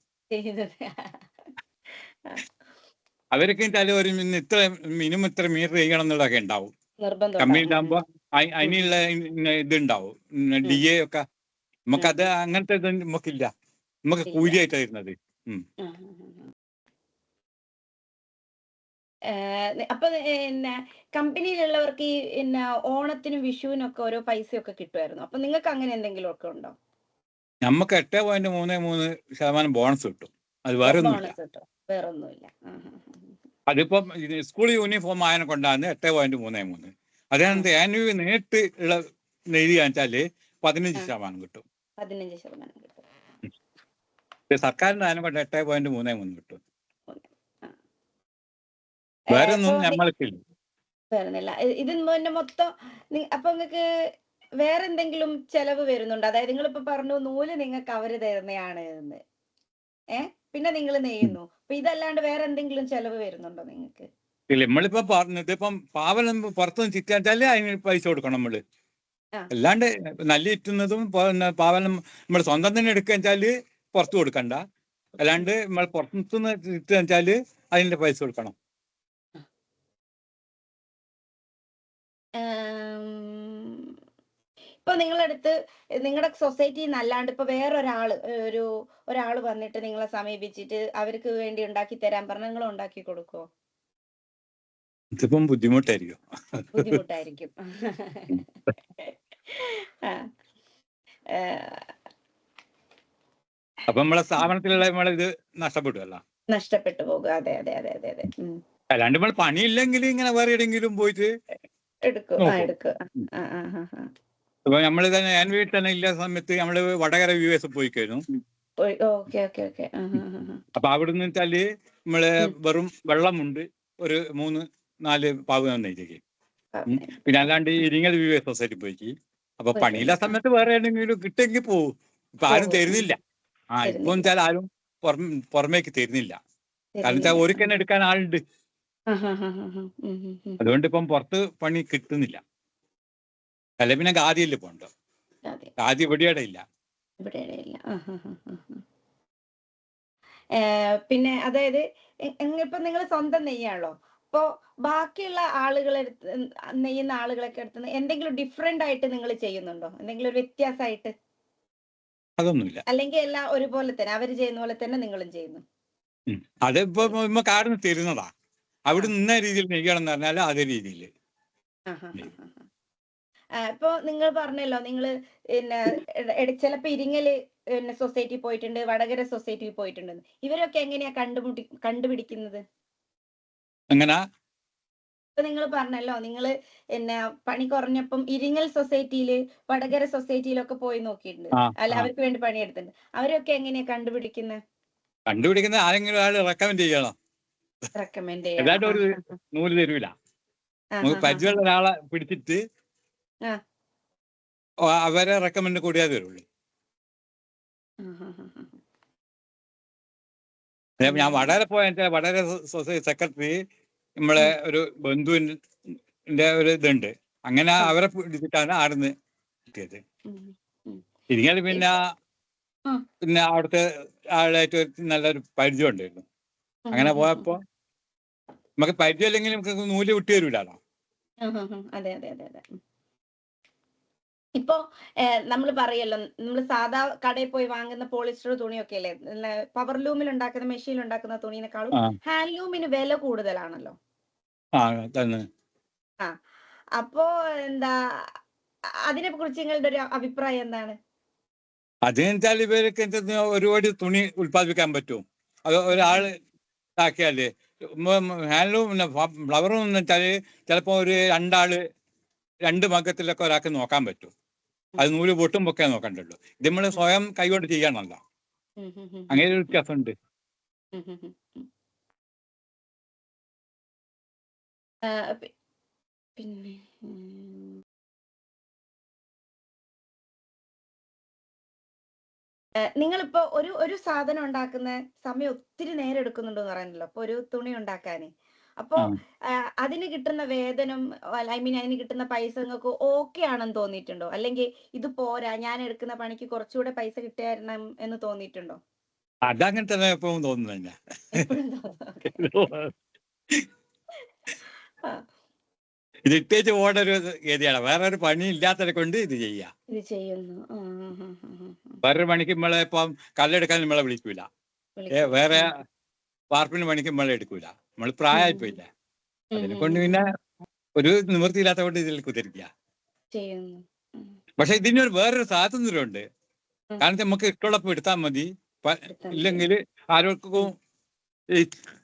അവരൊക്കെ വെച്ചാൽ ഒരു ഇത്ര മിനിമം ഇത്ര മീറ്റർ ചെയ്യണം എന്നുള്ളതൊക്കെ ഉണ്ടാവും. കമ്പനിയിലാകുമ്പോ അതിനുള്ള ഇതുണ്ടാവും. DA ഒക്കെ നമുക്കത് അങ്ങനത്തെ ഇത് നമുക്കില്ല. നമുക്ക് കൂലിയായിട്ടാ വരുന്നത്. അപ്പൊ കമ്പനിയിലുള്ളവർക്ക് ഈ ഓണത്തിനും വിഷുവിനും ഒക്കെ ഓരോ പൈസയൊക്കെ കിട്ടുമായിരുന്നു. അപ്പൊ നിങ്ങൾക്ക് അങ്ങനെ എന്തെങ്കിലും ഒക്കെ ഉണ്ടോ? നമുക്ക് 8.33% ബോണസ് കിട്ടും. അത് വേറെ ഒന്നുമില്ല. അതിപ്പം സ്കൂൾ യൂണിഫോം ആയതിനെ കൊണ്ടാണ് 8.33. അതിനകത്ത് ആനുവൽ നേരിട്ട് ഉള്ള നെയ്തി കാണിച്ചാല് 15% കിട്ടും. 15% കിട്ടും. സർക്കാരിന്റെ അതിനെ കൊണ്ട് 8.33 കിട്ടും. ആ. വേറെ അപ്പൊ ഒന്നും നമ്മൾക്കില്ല. വരുന്നില്ല. ഇതിന് മുന്നേ മൊത്തം അപ്പൊ നിങ്ങക്ക് വേറെ എന്തെങ്കിലും ചെലവ് വരുന്നുണ്ടോ? അതായത് നിങ്ങളിപ്പോ പറഞ്ഞു നൂല് നിങ്ങൾക്ക് അവര് തരുന്നതാണ് എന്ന്. പിന്നെ നിങ്ങൾ നെയ്യുന്നു. അപ്പൊ ഇതല്ലാണ്ട് വേറെ എന്തെങ്കിലും ചെലവ് വരുന്നുണ്ടോ നിങ്ങൾക്ക്? ഇല്ല, നമ്മളിപ്പോ പറഞ്ഞത് ഇപ്പം പാവലം പുറത്തുനിന്ന് ചിറ്റാച്ചാല് അതിന് പൈസ കൊടുക്കണം നമ്മള്. അല്ലാണ്ട് നല്ല ഇറ്റുന്നതും പാവലം നമ്മൾ സ്വന്തം തന്നെ എടുക്കുക വെച്ചാല് പുറത്ത് കൊടുക്കണ്ട. അല്ലാണ്ട് നമ്മൾ പുറത്തുനിന്ന് ഇട്ട് വെച്ചാല് അതിന്റെ പൈസ കൊടുക്കണം. ഇപ്പൊ നിങ്ങളടുത്ത് നിങ്ങളുടെ സൊസൈറ്റിന്ന് അല്ലാണ്ട് ഇപ്പൊ വേറൊരാള് ഒരാള് വന്നിട്ട് നിങ്ങളെ സമീപിച്ചിട്ട് അവർക്ക് വേണ്ടി ഉണ്ടാക്കി തരാൻ പറഞ്ഞാൽ നിങ്ങൾ ഉണ്ടാക്കി കൊടുക്കുവോ? ഇതിപ്പം ബുദ്ധിമുട്ടായിരിക്കും. ബുദ്ധിമുട്ടായിരിക്കും. അപ്പൊ നമ്മളെ സ്ഥാപനത്തിലുള്ള നമ്മളെ ഇത് നഷ്ടപ്പെടുമല്ലോ. നഷ്ടപ്പെട്ടു പോകും. അതെ അതെ അതെ അതെ അതെ. അല്ലാണ്ട് നമ്മൾ പണിയില്ലെങ്കിൽ ഇങ്ങനെ വേറെ എവിടെയെങ്കിലും പോയിട്ട് എടുക്കും. അപ്പൊ നമ്മള് തന്നെ ഞാൻ വീട്ടിൽ തന്നെ ഇല്ല സമയത്ത് നമ്മള് വടകര US പോയി കഴിഞ്ഞു. അപ്പൊ അവിടുന്ന് വെച്ചാല് നമ്മള് വെറും വെള്ളമുണ്ട് ഒരു 3-4 പാവ് തന്നേക്ക്. പിന്നെ അല്ലാണ്ട് ഇരിങ്ങൽ US സൊസൈറ്റി പോയിക്ക്. അപ്പൊ പണിയില്ല സമയത്ത് വേറെ ഏതെങ്കിലും കിട്ടെങ്കിൽ പോകും. ഇപ്പൊ ആരും തരുന്നില്ല. ഇപ്പൊ വെച്ചാൽ ആരും പുറമേക്ക് തരുന്നില്ല. കാരണം വെച്ചാൽ ഒരുക്കന്നെ എടുക്കാൻ ആളുണ്ട്. അതുകൊണ്ട് ഇപ്പം പുറത്ത് പണി കിട്ടുന്നില്ല. അല്ലെ പിന്നെ ഖാദിയല്ലേ പോണ്ടോ. ഖാദി ഇവിടെ ഇല്ല. പിന്നെ അതായത് ഇപ്പൊ നിങ്ങൾ സ്വന്തം നെയ്യാണല്ലോ. അപ്പൊ ബാക്കിയുള്ള നെയ്യുന്ന ആളുകളൊക്കെ അടുത്ത് എന്തെങ്കിലും ഡിഫറെന്റ് ആയിട്ട് നിങ്ങൾ ചെയ്യുന്നുണ്ടോ? എന്തെങ്കിലും ഒരു വ്യത്യാസമായിട്ട്? അതൊന്നുമില്ല. അല്ലെങ്കിൽ എല്ലാം ഒരുപോലെ തന്നെ അവര് ചെയ്യുന്ന പോലെ തന്നെ നിങ്ങളും ചെയ്യുന്നു? അതിപ്പോ നമുക്ക് ആടുന്ന് തരുന്നതാ. അവിടെ നിന്ന രീതിയിൽ നെയ്യണമെന്ന് പറഞ്ഞാൽ അതേ രീതിയിൽ. ഇപ്പൊ നിങ്ങൾ പറഞ്ഞല്ലോ നിങ്ങള് പിന്നെ ചിലപ്പോ ഇരിങ്ങല് സൊസൈറ്റി പോയിട്ടുണ്ട്, വടകര സൊസൈറ്റിയിൽ പോയിട്ടുണ്ട്. ഇവരൊക്കെ എങ്ങനെയാ കണ്ടുപിടിക്കുന്നത്? എങ്ങനാ? ഇപ്പൊ നിങ്ങൾ പറഞ്ഞല്ലോ നിങ്ങള് പിന്നെ പണി കുറഞ്ഞപ്പം ഇരിങ്ങൽ സൊസൈറ്റിയില് വടകര സൊസൈറ്റിയിലൊക്കെ പോയി നോക്കിയിട്ടുണ്ട്. അല്ല അവർക്ക് വേണ്ടി പണിയെടുത്തിട്ടുണ്ട്. അവരൊക്കെ എങ്ങനെയാ കണ്ടുപിടിക്കുന്നത്? ആരെങ്കിലും ആള് റെക്കമെൻഡ് ചെയ്യണം. എല്ലാവരും ഒരു നൂല് തരൂല. നമുക്ക് പരിചയമുള്ള ഒരാളെ പിടിച്ചിട്ട് അവരെ റെക്കമെൻഡ് കൂടിയാ തരുള്ളൂ. ഞാൻ വടകര പോയ വടകര സൊസൈറ്റി സെക്രട്ടറി നമ്മളെ ഒരു ബന്ധുവിന്റെ ഒരു ഇതുണ്ട്. അങ്ങനെ അവരെ പിടിച്ചിട്ടാണ് ആടുന്ന് കിട്ടിയത്. ഇരിങ്ങൽ പിന്നെ അവിടുത്തെ ആളായിട്ട് നല്ലൊരു പരിചയം ഉണ്ടായിരുന്നു. അങ്ങനെ പോയപ്പോ നമുക്ക് പരിചയം ഇല്ലെങ്കിൽ നമുക്ക് നൂല് വിട്ടു തരൂലാണോ. അതെ അതെ അതെ അതെ. ഇപ്പൊ നമ്മൾ പറയല്ലോ നമ്മൾ സാധാ കടയിൽ പോയി വാങ്ങുന്ന പോളിസ്റ്റർ തുണിയൊക്കെ അല്ലേ പവർലൂമിൽ ഉണ്ടാക്കുന്ന മെഷീനിൽ ഉണ്ടാക്കുന്ന തുണിയെക്കാളും ഹാൻഡ്ലൂമിന് വില കൂടുതലാണല്ലോ. അപ്പോ എന്താ അതിനെ കുറിച്ച് നിങ്ങളുടെ ഒരു അഭിപ്രായം എന്താണ്? അതിനെച്ചാൽ ഇവർക്ക് ഒരുപാട് തുണി ഉത്പാദിപ്പിക്കാൻ പറ്റും. അത് ഒരാള് ഇതാക്കിയാല് ഹാൻഡ്ലൂം ഫ്ലവറും എന്ന് വെച്ചാല് ചിലപ്പോ ഒരു 2 മകത്തിലൊക്കെ ഒരാൾക്ക് നോക്കാൻ പറ്റും. അത് നൂല് പൊട്ടും പൊക്കെ നോക്കണ്ടുള്ളൂ. ഇത് നമ്മള് സ്വയം കൈകൊണ്ട് ചെയ്യണമല്ലോ. അങ്ങനെ ഒരു വ്യത്യാസമുണ്ട്. പിന്നെ നിങ്ങളിപ്പോ ഒരു സാധനം ഉണ്ടാക്കുന്ന സമയം ഒത്തിരി നേരം എടുക്കുന്നുണ്ടെന്ന് പറയുന്നല്ലോ. അപ്പൊ ഒരു തുണി ഉണ്ടാക്കാന്. അപ്പൊ അതിന് കിട്ടുന്ന വേതനം അതിന് കിട്ടുന്ന പൈസ നിങ്ങൾക്ക് ഓക്കെ ആണെന്ന് തോന്നിയിട്ടുണ്ടോ? അല്ലെങ്കിൽ ഇത് പോരാ, ഞാൻ എടുക്കുന്ന പണിക്ക് കുറച്ചുകൂടെ പൈസ കിട്ടിയാരണം എന്ന് തോന്നിയിട്ടുണ്ടോ? അതങ്ങനെ തന്നെ എപ്പോഴും തോന്നുന്നില്ല. ഇത് ഇട്ടേച്ച് ഓടൊരു ഗതിയാണ്. വേറൊരു പണി ഇല്ലാത്തതിനെ കൊണ്ട് ഇത് ചെയ്യാം. വേറൊരു പണിക്ക് നമ്മളെ ഇപ്പം കല്ലെടുക്കാൻ നമ്മളെ വിളിക്കൂല. വേറെ വാർപ്പിന് പണിക്ക് നമ്മളെ എടുക്കൂല. നമ്മൾ പ്രായമായിപ്പോയില്ല. അതിനെ കൊണ്ട് പിന്നെ ഒരു നിവൃത്തിയില്ലാത്ത കൊണ്ട് ഇതിൽ കുതിരിക്കുക. പക്ഷെ ഇതിനൊരു വേറൊരു സ്വാതന്ത്ര്യമുണ്ട്. കാരണം നമുക്ക് ഇഷ്ടമുള്ളപ്പോൾ എടുത്താൽ മതി. ഇല്ലെങ്കിൽ ആരോർക്കും ഈ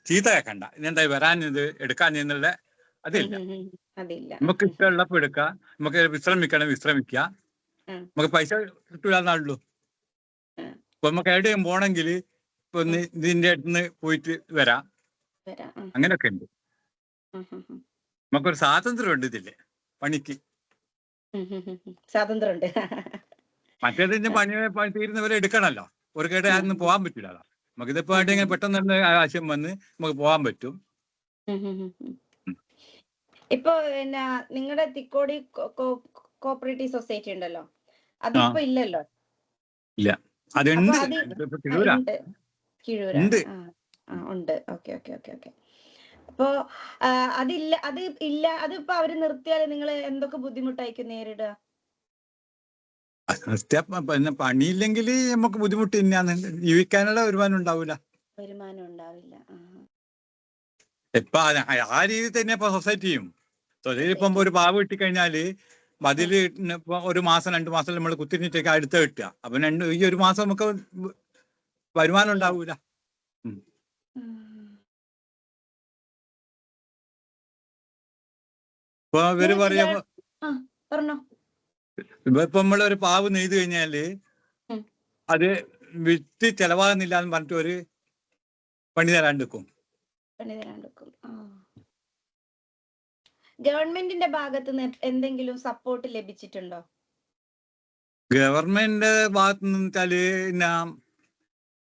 ചീത്ത കേൾക്കണ്ട. ഇതെന്താ വരാനിത് എടുക്കാൻ എന്നുള്ള അതില്ല. നമുക്ക് ഇഷ്ടമുള്ളപ്പോൾ എടുക്കുക. നമുക്ക് വിശ്രമിക്കണം വിശ്രമിക്കുക. നമുക്ക് പൈസ കിട്ടൂലെന്നാണല്ലോ. ഇപ്പൊ നമുക്ക് എവിടെയും പോണെങ്കിൽ ഇപ്പൊ ഇതിന്റെ അടുത്ത് പോയിട്ട് വരാം, അങ്ങനെയൊക്കെ ഉണ്ട്. നമുക്കൊരു സ്വാതന്ത്ര്യം ഉണ്ട് ഇതില്ലേ പണിക്ക്. സ്വാതന്ത്ര്യമുണ്ട്. മറ്റേതിന്റെ പണി തീരുന്നവരെ എടുക്കണല്ലോ, ഒരു കേടെ ആരും പോകാൻ പറ്റില്ല. നമുക്കിതിപ്പോ എവിടെയെങ്കിലും പെട്ടെന്ന് ആവശ്യം വന്ന് നമുക്ക് പോകാൻ പറ്റും. ഇപ്പൊ നിങ്ങളുടെ തിക്കോടി കോപ്പറേറ്റീവ് സൊസൈറ്റി ഉണ്ടല്ലോ, അതിപ്പോ ഇല്ലല്ലോ. ഇല്ല, അതുണ്ട്. കിഴൂരാണ്. ഉണ്ട്. Okay okay okay okay. അപ്പോ അതില്ല, അത് ഇല്ല, അതിപ്പോ അവര് നിർത്തിയാല് നിങ്ങൾ എന്തൊക്കെ ബുദ്ധിമുട്ടായിരിക്കും നേരിടുക? പിന്നെ പണിയില്ലെങ്കിൽ നമുക്ക് ബുദ്ധിമുട്ട് തന്നെയാണ്, ജീവിക്കാനുള്ള വരുമാനം ഉണ്ടാവില്ല. ഇപ്പൊ ആ രീതിയിൽ തന്നെ ഇപ്പൊ സൊസൈറ്റിയും തൊഴിലിപ്പം ഒരു പാവ് കിട്ടിക്കഴിഞ്ഞാല് അതില് ഒരു മാസം 2 മാസം നമ്മൾ കുത്തിരിഞ്ഞിട്ടേക്ക് അടുത്ത കിട്ടുക. അപ്പൊ ഈ ഒരു മാസം നമുക്ക് വരുമാനം ഉണ്ടാവൂല. ഇപ്പൊ ഇവര് പറയാ, ഇപ്പൊ നമ്മളൊരു പാവ് നെയ്ത് കഴിഞ്ഞാല് അത് വിറ്റ് ചെലവാകുന്നില്ല എന്ന് പറഞ്ഞിട്ട് ഒരു പണി തരാണ്ടിരിക്കും. ഗവൺമെന്റിന്റെ ഭാഗത്ത് നിന്ന് എന്തെങ്കിലും സപ്പോർട്ട് ലഭിച്ചിട്ടുണ്ടോ? ഗവൺമെന്റിന്റെ ഭാഗത്ത് നിന്ന് വെച്ചാല് പിന്നെ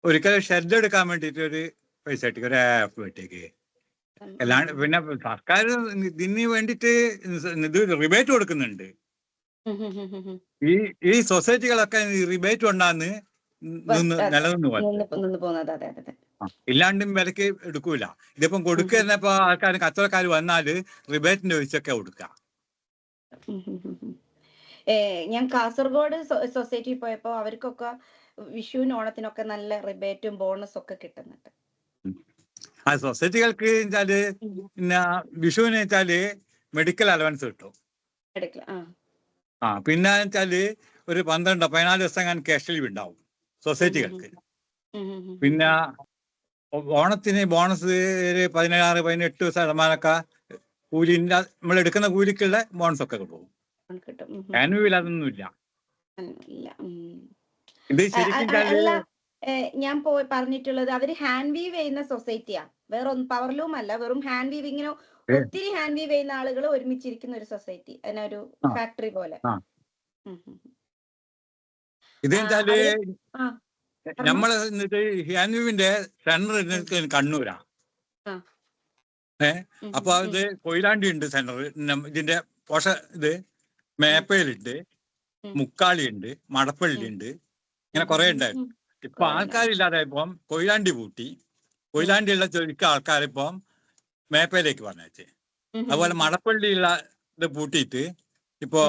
ഒരിക്കലും ഷെഡ് എടുക്കാൻ വേണ്ടിട്ട് ഒരു പൈസ കിട്ടി, ഒരു വേട്ടേക്ക്. അല്ലാണ്ട് പിന്നെ സർക്കാർ ഇതിന് വേണ്ടിട്ട് ഇത് റിബേറ്റ് കൊടുക്കുന്നുണ്ട്. ഈ സൊസൈറ്റികളൊക്കെ റിബേറ്റ് കൊണ്ടാന്ന് നിലനിന്ന് പോകുന്നത്. ഇല്ലാണ്ടും വിലക്ക് എടുക്കൂല. ഇതിപ്പം കൊടുക്കുന്നപ്പോ ആൾക്കാർ കച്ചവടക്കാർ വന്നാല് റിബേറ്റിന്റെ ഒഴിച്ചൊക്കെ കൊടുക്കുക. ഞാൻ കാസർഗോഡ് സൊസൈറ്റി പോയപ്പോ അവർക്കൊക്കെ വിഷുവിന് ഓണത്തിനൊക്കെ നല്ല റിബേറ്റും ബോണസും ഒക്കെ കിട്ടുന്നുണ്ട്. ആ സൊസൈറ്റികൾക്ക് വെച്ചാല് പിന്നെ വിഷുവിന് വെച്ചാല് മെഡിക്കൽ അലവൻസ് കിട്ടും. പിന്നെ വെച്ചാല് ഒരു 12-14 ദിവസം ക്യാഷ് ലീവ് ഉണ്ടാവും സൊസൈറ്റികൾക്ക്. പിന്നെ ഓണത്തിന് ബോണസ് ഒരു 16-18% കൂലിന്റെ നമ്മൾ എടുക്കുന്ന കൂലിക്കുള്ള ബോണസ് ഒക്കെ കിട്ടും. ആനുവൽ അതൊന്നുമില്ല. ഇത് ശരിക്കും ഞാൻ പറഞ്ഞിട്ടുള്ളത് അവര് ഹാൻഡ് വീവ് ചെയ്യുന്ന സൊസൈറ്റിയാ, വേറെ പവർലൂം അല്ല, വെറും ഹാൻഡ് വീവ്. ഇങ്ങനെ ഒത്തിരി ഹാൻഡ് വീവ് ചെയ്യുന്ന ആളുകൾ ഒരുമിച്ചിരിക്കുന്ന ഒരു സൊസൈറ്റി, അതിനൊരു ഫാക്ടറി പോലെ. ഇത് നമ്മള് ഹാൻഡ് വീവിന്റെ സെന്റർ കണ്ണൂരാ. അപ്പൊ ഇത് കൊയിലാണ്ടി ഉണ്ട് സെന്റർ. ഇതിന്റെ ഇത് മേപ്പയിലുണ്ട്, മുക്കാളി ഉണ്ട്, മടപ്പള്ളി ഉണ്ട്, ഇങ്ങനെ കുറെ ഉണ്ടായിരുന്നു. ഇപ്പൊ ആൾക്കാരില്ലാതെ ഇപ്പം കൊയിലാണ്ടി പൂട്ടി. കൊയിലാണ്ടിയുള്ള ചുരുക്ക ആൾക്കാരിപ്പം മേപ്പയിലേക്ക് പറഞ്ഞേ. അതുപോലെ മടപ്പള്ളിയുള്ള ഇത് പൂട്ടിയിട്ട് ഇപ്പൊ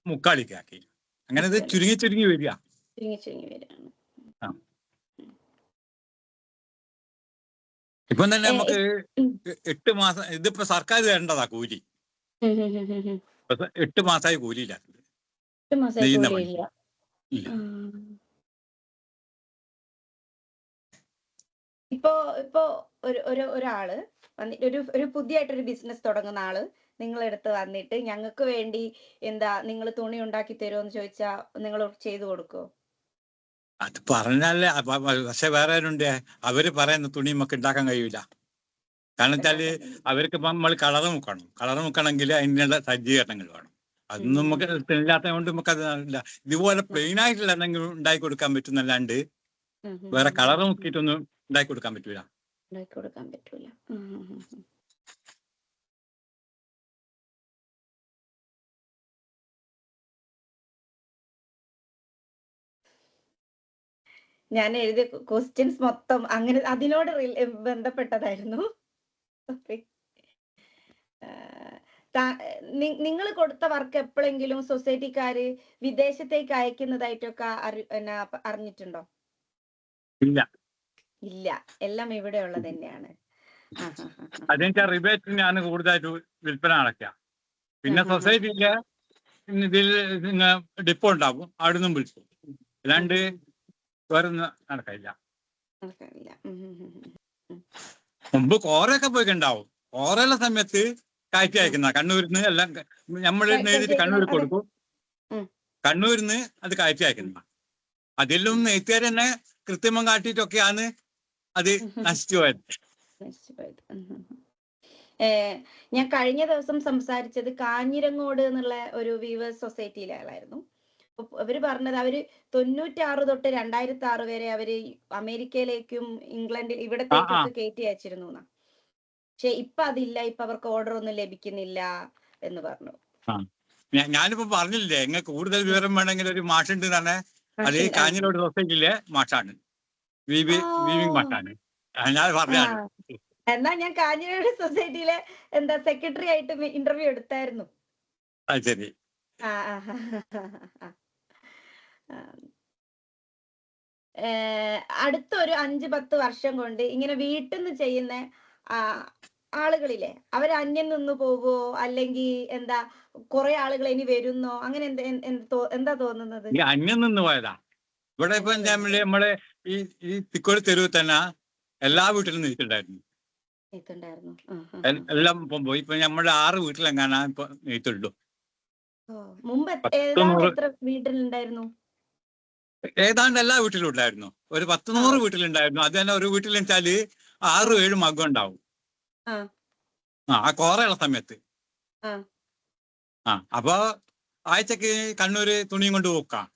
മുക്കാളിക്കാക്കി. അങ്ങനെ ഇത് ചുരുങ്ങി വരിക. ഇപ്പം തന്നെ നമുക്ക് 8 മാസം ഇതിപ്പോ സർക്കാർ തരേണ്ടതാ കൂലി. 8 മാസമായി കൂലിയില്ലാത്തത്. ഇപ്പൊ ഒരാള് വന്നിട്ട് ഒരു പുതിയതായിട്ടൊരു ബിസിനസ് തുടങ്ങുന്ന ആള് നിങ്ങളെടുത്ത് വന്നിട്ട് ഞങ്ങൾക്ക് വേണ്ടി നിങ്ങൾ തുണി ഉണ്ടാക്കി തരുമോന്ന് ചോദിച്ചാ നിങ്ങൾ ചെയ്തു കൊടുക്കുവോ? അത് പറഞ്ഞാലേ. പക്ഷെ വേറെ ആരുണ്ട്, അവര് പറയുന്ന തുണി നമുക്ക് ഉണ്ടാക്കാൻ കഴിയൂല. കാരണം വെച്ചാല് അവർക്ക് നമ്മൾ കളറ് മുക്കണമെങ്കിൽ അതിനുള്ള സജ്ജീകരണങ്ങൾ വേണം. അതൊന്നും നമുക്ക് ഇല്ലാത്തത് കൊണ്ട് നമുക്ക് അത് ഇല്ല. ഇതുപോലെ പ്ലെയിൻ ആയിട്ടുള്ള എന്തെങ്കിലും ഉണ്ടാക്കി കൊടുക്കാൻ പറ്റുന്നല്ലാണ്ട് വേറെ കളറ് മുക്കിയിട്ടൊന്നും ഉണ്ടാക്കി കൊടുക്കാൻ പറ്റൂല. ഞാൻ എഴുതിയ ക്വസ്റ്റ്യൻസ് മൊത്തം അങ്ങനെ അതിനോട് ബന്ധപ്പെട്ടതായിരുന്നു. നിങ്ങൾ കൊടുത്ത വർക്ക് എപ്പോഴെങ്കിലും സൊസൈറ്റിക്കാര് വിദേശത്തേക്ക് അയക്കുന്നതായിട്ടൊക്കെ അറിഞ്ഞിട്ടുണ്ടോ? ഇല്ല, എല്ലാം ഇവിടെ ഉള്ളത് തന്നെയാണ്. അതെന്താ റിബേറ്റിനാണ് കൂടുതലായിട്ട് വിൽപ്പന നടക്കുക. പിന്നെ സൊസൈറ്റിയില് ഇതിൽ ഡിപ്പോ ഉണ്ടാവും, അവിടെ നിന്നും വിളിക്കും. അല്ലാണ്ട് വേറൊന്നും നടക്കില്ല. മുമ്പ് കോറയൊക്കെ പോയിക്കുണ്ടാവും. കോറയുള്ള സമയത്ത് കയറ്റി അയക്കുന്ന കണ്ണൂരിൽ നിന്ന് എല്ലാം നമ്മൾ നേരിട്ട് കണ്ണൂർ കൊടുക്കും. കണ്ണൂരിന്ന് അത് കയറ്റി അയക്കുന്ന. അതിലും നെയ്ത്തുകാർ തന്നെ കൃത്രിമം കാട്ടിയിട്ടൊക്കെയാണ് അത് നശിച്ചു പോയത്. ഞാൻ കഴിഞ്ഞ ദിവസം സംസാരിച്ചത് കാഞ്ഞിരങ്ങോട് എന്നുള്ള ഒരു വീവേഴ്സ് സൊസൈറ്റിയിലെ ആളായിരുന്നു. അവര് പറഞ്ഞത് അവര് 96 തൊട്ട് 2006 വരെ അവര് അമേരിക്കയിലേക്കും ഇംഗ്ലണ്ടിൽ ഇവിടത്തേക്കൊക്കെ കയറ്റി അയച്ചിരുന്നു. പക്ഷെ ഇപ്പൊ അതില്ല, ഇപ്പൊ അവർക്ക് ഓർഡർ ഒന്നും ലഭിക്കുന്നില്ല എന്ന് പറഞ്ഞു. ഞാനിപ്പോ പറഞ്ഞില്ലേ, നിങ്ങൾക്ക് കൂടുതൽ വിവരം വേണമെങ്കിൽ ഒരു മാഷുണ്ട് തന്നെ. അത് കാഞ്ഞിരോട് സൊസൈറ്റിയിലെ മാഷാണ്, വീവിംഗ് മാഷാണ്. ഞാൻ പറഞ്ഞാണ്. എന്നാ ഞാൻ കാഞ്ഞിരോട് സൊസൈറ്റിയിലെ സെക്രട്ടറി ആയിട്ട് ഇന്റർവ്യൂ എടുത്തായിരുന്നു. ശരി. അടുത്തൊരു 5-10 വർഷം കൊണ്ട് ഇങ്ങനെ വീട്ടിൽ നിന്ന് ചെയ്യുന്ന ആളുകളില്ലേ, അവർ അന്യം നിന്ന് പോവോ, അല്ലെങ്കിൽ കുറെ ആളുകൾ ഇനി വരുന്നോ, അങ്ങനെ എന്താ തോന്നുന്നത്? അന്യം നിന്ന് പോയതാ. ഇവിടെ ഇപ്പൊ നമ്മളെ ഈ തിക്കോടി തെരുവ് തന്നെ എല്ലാ വീട്ടിലും നെയ്ത്തുണ്ടായിരുന്നു. എല്ലാം ഇപ്പം പോയി. ഇപ്പൊ നമ്മുടെ 6 വീട്ടിലെങ്ങാനാ ഇപ്പൊ നെയ്ത്തുള്ളൂ. മുമ്പ് എത്ര വീട്ടിലുണ്ടായിരുന്നു? ഏതാണ്ട് എല്ലാ വീട്ടിലും ഉണ്ടായിരുന്നു. ഒരു 10-100 വീട്ടിലുണ്ടായിരുന്നു. അത് തന്നെ ഒരു വീട്ടിൽ വെച്ചാല് 6-7 മകം ഉണ്ടാവും. ആ കോറയുള്ള സമയത്ത്. അപ്പൊ ആഴ്ചക്ക് കണ്ണൂര് തുണിയും കൊണ്ട് പോക്കാം,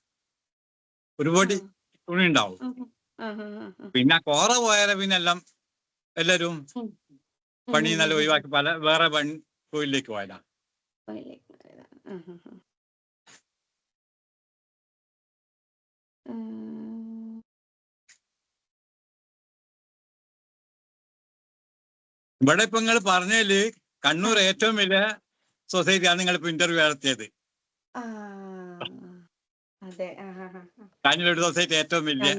ഒരുപാട് തുണി ഉണ്ടാവും. പിന്നെ കോറ പോയാലെ പിന്നെ എല്ലാരും പണി നല്ല ഒഴിവാക്കി വേറെ തൊഴിലേക്ക് പോയതാ. ഇവിടെ ഇപ്പൊ നിങ്ങൾ പറഞ്ഞതില് കണ്ണൂർ ഏറ്റവും വലിയ സൊസൈറ്റിയാണ് നിങ്ങളിപ്പോ ഇന്റർവ്യൂ നടത്തിയത്. കാഞ്ഞിരോട് സൊസൈറ്റി ഏറ്റവും വലിയ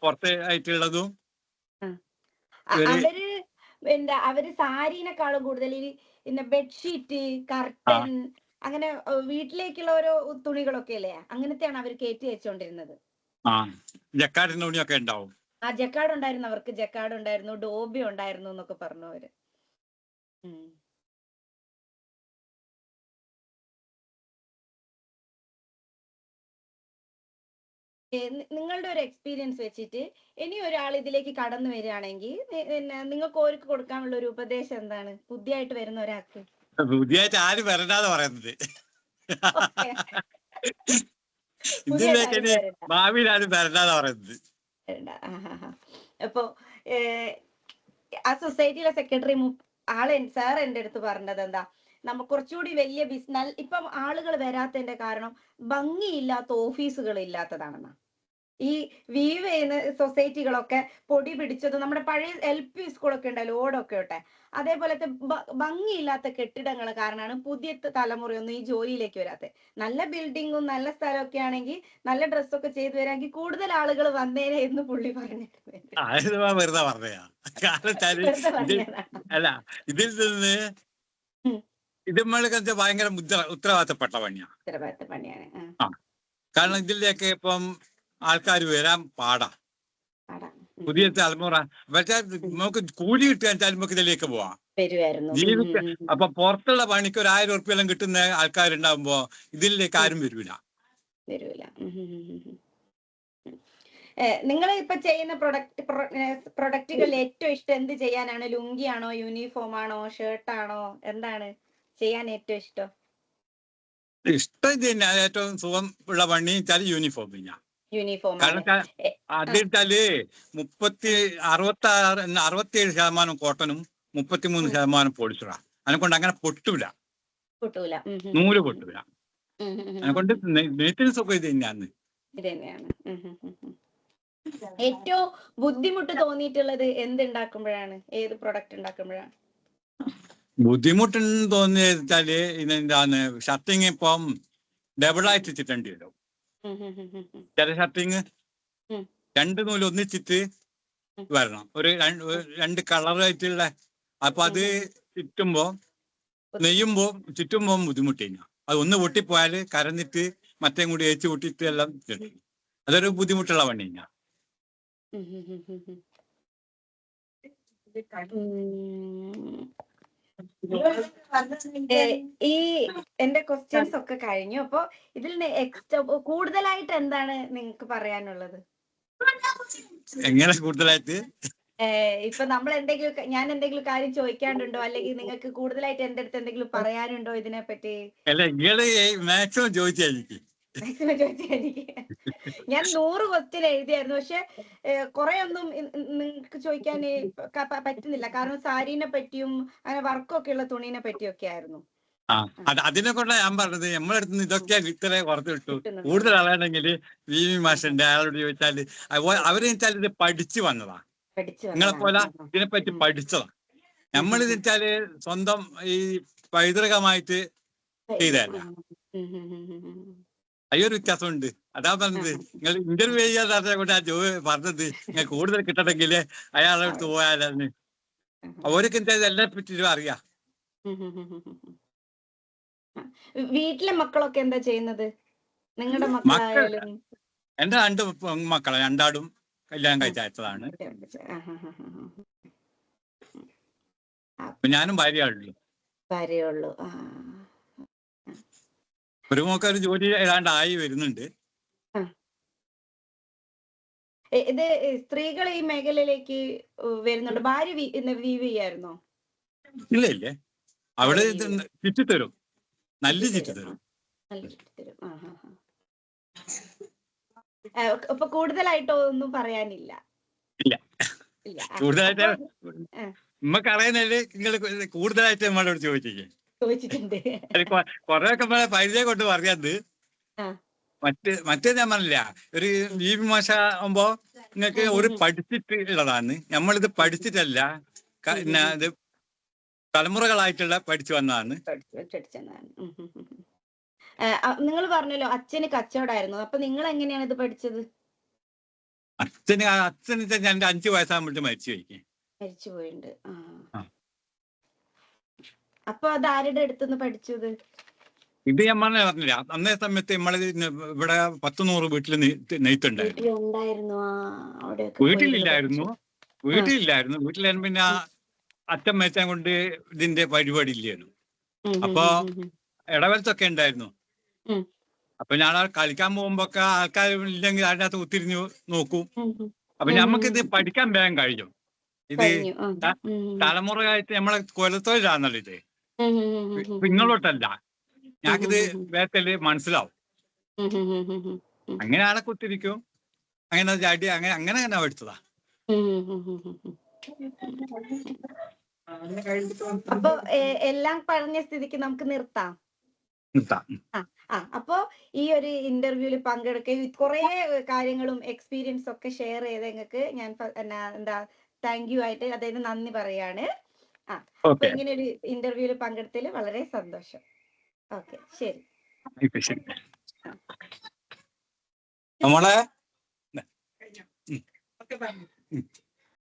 പുറത്ത് ആയിട്ടുള്ളതും. അവര് സാരീനെക്കാളും കൂടുതൽ ബെഡ്ഷീറ്റ്, കർട്ടൻ, അങ്ങനെ വീട്ടിലേക്കുള്ള ഓരോ തുണികളൊക്കെ അല്ലേ, അങ്ങനത്തെയാണ് അവർ കയറ്റി വെച്ചോണ്ടിരുന്നത്. ജക്കാർഡിന്റെ തുണിയൊക്കെ ഉണ്ടാവും. ജക്കാർഡ് ഉണ്ടായിരുന്നു, അവർക്ക് ജക്കാർഡ് ഉണ്ടായിരുന്നു, ഡോബി ഉണ്ടായിരുന്നു എന്നൊക്കെ പറഞ്ഞു അവര്. നിങ്ങളുടെ ഒരു എക്സ്പീരിയൻസ് വെച്ചിട്ട് ഇനി ഒരാൾ ഇതിലേക്ക് കടന്നു വരികയാണെങ്കിൽ നിങ്ങൾക്ക് ഓർക്ക് കൊടുക്കാനുള്ള ഒരു ഉപദേശം എന്താണ്, പുതിയതായിട്ട് വരുന്ന ഒരാൾക്ക്? പുതിയതായിട്ട് ആരും വരണ്ടാന്ന് പറയുന്നത്. ഇതിലേക്ക് ഭാവിയിൽ ആരും വരണ്ടാന്ന് പറയുന്നത്. അപ്പൊ ആ സൊസൈറ്റിയിലെ സെക്രട്ടറി സാർ എന്റെ അടുത്ത് പറഞ്ഞത് കുറച്ചുകൂടി വലിയ ബിസിനസ്, ഇപ്പം ആളുകൾ വരാത്തതിന്റെ കാരണം ഭംഗിയില്ലാത്ത ഓഫീസുകൾ ഇല്ലാത്തതാണെന്നാ. ഈ വീവ് ചെയ്യുന്ന സൊസൈറ്റികളൊക്കെ പൊടി പിടിച്ചത്, നമ്മുടെ പഴയ LP സ്കൂളൊക്കെ ഉണ്ടല്ലോ, ഓടൊക്കെ ഇട്ടെ, അതേപോലത്തെ ഭംഗിയില്ലാത്ത കെട്ടിടങ്ങൾ കാരണമാണ് പുതിയ തലമുറയൊന്നും ഈ ജോലിയിലേക്ക് വരാത്തത്. നല്ല ബിൽഡിങ്ങും നല്ല സ്ഥലമൊക്കെ ആണെങ്കിൽ നല്ല ഡ്രസ്സൊക്കെ ചെയ്ത് വരാമെങ്കിൽ കൂടുതൽ ആളുകൾ വന്നേനെ എന്ന് പുള്ളി പറഞ്ഞിട്ടുണ്ട്. അല്ല, ഇതിൽ നിന്ന് ഇത് ഭയങ്കര ഉത്തരവാദിത്തപ്പെട്ട പണിയാണ്. കാരണം ഇതിലേക്ക് ഇപ്പം ആൾക്കാർ വരാൻ പാടാ, പുതിയ തലമുറ. പക്ഷേ നമുക്ക് കൂലി കിട്ടുക നമുക്ക് ഇതിലേക്ക് പോവാം, ജീവിക്ക. അപ്പൊ പുറത്തുള്ള പണിക്ക് ഒരു 1000 ഉറുപ്പിയെല്ലാം കിട്ടുന്ന ആൾക്കാരുണ്ടാകുമ്പോ ഇതിലേക്ക് ആരും വരൂല. നിങ്ങൾ ഇപ്പൊ ചെയ്യുന്ന പ്രൊഡക്റ്റുകളിൽ ഏറ്റവും ഇഷ്ടം എന്ത് ചെയ്യാനാണ്? ലുങ്കിയാണോ, യൂണിഫോം ആണോ, ഷർട്ടാണോ, എന്താണ് ചെയ്യാൻ ഏറ്റവും ഇഷ്ടം? ഇഷ്ടം ഏറ്റവും സുഖം ഉള്ള പണി വെച്ചാൽ യൂണിഫോം. കാരണം അതിട്ടാല് 67% കോട്ടനും 33% പോളിസ്റ്ററാ. അതിനെക്കൊണ്ട് അങ്ങനെ പൊട്ടൂല, നൂല് പൊട്ടൂല. അതിനെക്കൊണ്ട് നെയ്ത്തിന് സുഖം ഇത് തന്നെയാണ്. ഏറ്റവും ബുദ്ധിമുട്ട് തോന്നിയിട്ടുള്ളത് എന്തുണ്ടാക്കുമ്പോഴാണ്, ഏത് പ്രൊഡക്റ്റ് ഉണ്ടാക്കുമ്പോഴാണ്? ബുദ്ധിമുട്ടെന്ന് തോന്നിയെച്ചാല് ഇതെന്താണ്, ഷർട്ടിങ് ഇപ്പം ഡബിളായിട്ട് ചിറ്റേണ്ടി വരും. ചില ഷർട്ടിങ് 2 നൂല് ഒന്നിച്ചിട്ട് വരണം, ഒരു 2 കളറായിട്ടുള്ള. അപ്പൊ അത് ചുറ്റുമ്പോ ബുദ്ധിമുട്ട് കഴിഞ്ഞാൽ അത് ഒന്ന് പൊട്ടിപ്പോയാല് കരഞ്ഞിട്ട് മറ്റേ കൂടി ഏച്ച് പൊട്ടിട്ട് എല്ലാം അതൊരു ബുദ്ധിമുട്ടുള്ള പണി കഴിഞ്ഞാൽ. ഈ എന്റെ ക്വസ്റ്റ്യൻസ് ഒക്കെ കഴിഞ്ഞു. അപ്പൊ ഇതിൽ കൂടുതലായിട്ട് എന്താണ് നിങ്ങൾക്ക് പറയാനുള്ളത്? എങ്ങനെ കൂടുതലായിട്ട്? ഇപ്പൊ നമ്മൾ ഞാൻ എന്തെങ്കിലും കാര്യം ചോദിക്കാണ്ടുണ്ടോ, അല്ലെങ്കിൽ നിങ്ങൾക്ക് കൂടുതലായിട്ട് എന്റെ അടുത്ത് എന്തെങ്കിലും പറയാനുണ്ടോ ഇതിനെ പറ്റി? അല്ല, നിങ്ങള് മാക്സിമം ചോദിച്ചായിരിക്കും. മാക്സിമം ചോദിച്ചായിരിക്കും. ഞാൻ 100 ക്വസ്റ്റ്യൻ എഴുതിയായിരുന്നു. പക്ഷെ കുറെ ഒന്നും നിങ്ങൾക്ക് ചോദിക്കാൻ പറ്റുന്നില്ല. കാരണം സാരീനെ പറ്റിയും അങ്ങനെ വർക്കൊക്കെ ഉള്ള തുണീനെ പറ്റിയൊക്കെ ആയിരുന്നു. അതിനെ കൊണ്ടാ ഞാൻ പറഞ്ഞത്. നമ്മളെ അടുത്ത് ഇതൊക്കെ ഇത്ര കുറച്ച് കിട്ടു. കൂടുതൽ ആളാണെങ്കിൽ വി മാഷുണ്ട്, അയാളോട് ചോദിച്ചാല് അവര് വെച്ചാൽ ഇത് പഠിച്ചു വന്നതാ. നിങ്ങളെ പോലെ ഇതിനെപ്പറ്റി പഠിച്ചതാ. നമ്മളിത് വെച്ചാല് സ്വന്തം ഈ പൈതൃകമായിട്ട് ചെയ്തതല്ല. അയ്യൊരു വ്യത്യാസമുണ്ട്. അതാ പറഞ്ഞത്. നിങ്ങൾ ഇന്റർവ്യൂ ചെയ്യാതെ കൊണ്ട് ആ പറഞ്ഞത് നിങ്ങൾ കൂടുതൽ കിട്ടണമെങ്കിൽ അയാളുടെ അടുത്ത് പോയാലെന്ന്. അവർക്ക് എല്ലാം പറ്റിയും അറിയാം. വീട്ടിലെ മക്കളൊക്കെ എന്താ ചെയ്യുന്നത്? നിങ്ങളുടെ മക്കളായാലും? എന്റെ 2 മക്കളെ, രണ്ടാടും കല്യാണം കഴിച്ചയച്ചതാണ്. ഞാനും ഭാര്യയുള്ളൂ. ഭാര്യയുള്ളൂ. ഒരു മോക്കൊരു ജോലി ഏതാണ്ടായി വരുന്നുണ്ട്. ഇത് സ്ത്രീകൾ ഈ മേഖലയിലേക്ക് വരുന്നുണ്ട്. ഭാര്യ വീവ് ചെയ്യായിരുന്നോ? ഇല്ല ഇല്ലേ, അവിടെ ചുറ്റിത്തരും, നല്ല ചുറ്റിത്തരും. അപ്പൊ കൂടുതലായിട്ടോ ഒന്നും പറയാനില്ല? ഇല്ല, കൂടുതലായിട്ട് നമുക്ക് അറിയുന്നല്ലേ. നിങ്ങൾ കൂടുതലായിട്ട് നമ്മളോട് ചോദിച്ചിട്ടുണ്ട്. കൊറേയൊക്കെ പരിചയം കൊണ്ട് പറയാത്. മറ്റേ ഞാൻ പറഞ്ഞില്ല, ഒരു വി മാഷ ആകുമ്പോ നിങ്ങൾക്ക് ഒരു പഠിച്ചിട്ട് ഉള്ളതാണ്. നമ്മളിത് പഠിച്ചിട്ടല്ല, ഇത് തലമുറകളായിട്ടുള്ള പഠിച്ചു വന്നതാണ്. നിങ്ങൾ പറഞ്ഞല്ലോ അച്ഛന് കച്ചവടമായിരുന്നു. അപ്പൊ നിങ്ങൾ എങ്ങനെയാണ് ഇത് പഠിച്ചത്? അച്ഛന് എന്റെ 5 വയസ്സാകുമ്പോഴത്തെ മരിച്ചു പോയിട്ടുണ്ട്. അപ്പൊ അത് ആരുടെ അടുത്തുനിന്ന് പഠിച്ചത്? ഇത് ഞാൻ പറഞ്ഞില്ല, അന്നേ സമയത്ത് നമ്മള് ഇവിടെ 10-100 വീട്ടിൽ നെയ്ത്തുണ്ടായിരുന്നു. വീട്ടിലില്ലായിരുന്നു. വീട്ടിലായിരുന്നു പിന്നെ അച്ഛൻ മരിച്ചാൻ കൊണ്ട് ഇതിന്റെ പരിപാടി ഇല്ലായിരുന്നു. അപ്പൊ ഇടവലത്തൊക്കെ ഉണ്ടായിരുന്നു. അപ്പൊ ഞാൻ കളിക്കാൻ പോകുമ്പോക്കെ ആൾക്കാർ ഇല്ലെങ്കിൽ അതിനകത്ത് ഒത്തിരിഞ്ഞു നോക്കും. അപ്പൊ നമുക്കിത് പഠിക്കാൻ വേഗം കഴിഞ്ഞു. ഇത് തലമുറയായിട്ട് നമ്മളെ കൊലത്തൊഴിലാണല്ലോ ഇത്. നിങ്ങളോട്ടല്ല, ഞങ്ങൾക്കിത് വേഗത്തില് മനസ്സിലാവും. അങ്ങനെ ആളെ കുത്തിരിക്കും, അങ്ങനെ ചാടി അങ്ങനെ തന്നെ പഠിച്ചതാ. അപ്പൊ എല്ലാം പറഞ്ഞ സ്ഥിതിക്ക് നമുക്ക് നിർത്താം. അപ്പോ ഈ ഒരു ഇന്റർവ്യൂവിൽ പങ്കെടുക്കുകയും കുറെ കാര്യങ്ങളും എക്സ്പീരിയൻസ് ഒക്കെ ഷെയർ ചെയ്ത് നിങ്ങൾക്ക് ഞാൻ താങ്ക് യു ആയിട്ട് അതായത് നന്ദി പറയാണ്. അപ്പൊ ഇങ്ങനെ ഒരു ഇന്റർവ്യൂവിൽ പങ്കെടുത്തതിൽ വളരെ സന്തോഷം. ഓക്കെ, ശരി. നമ്മളെ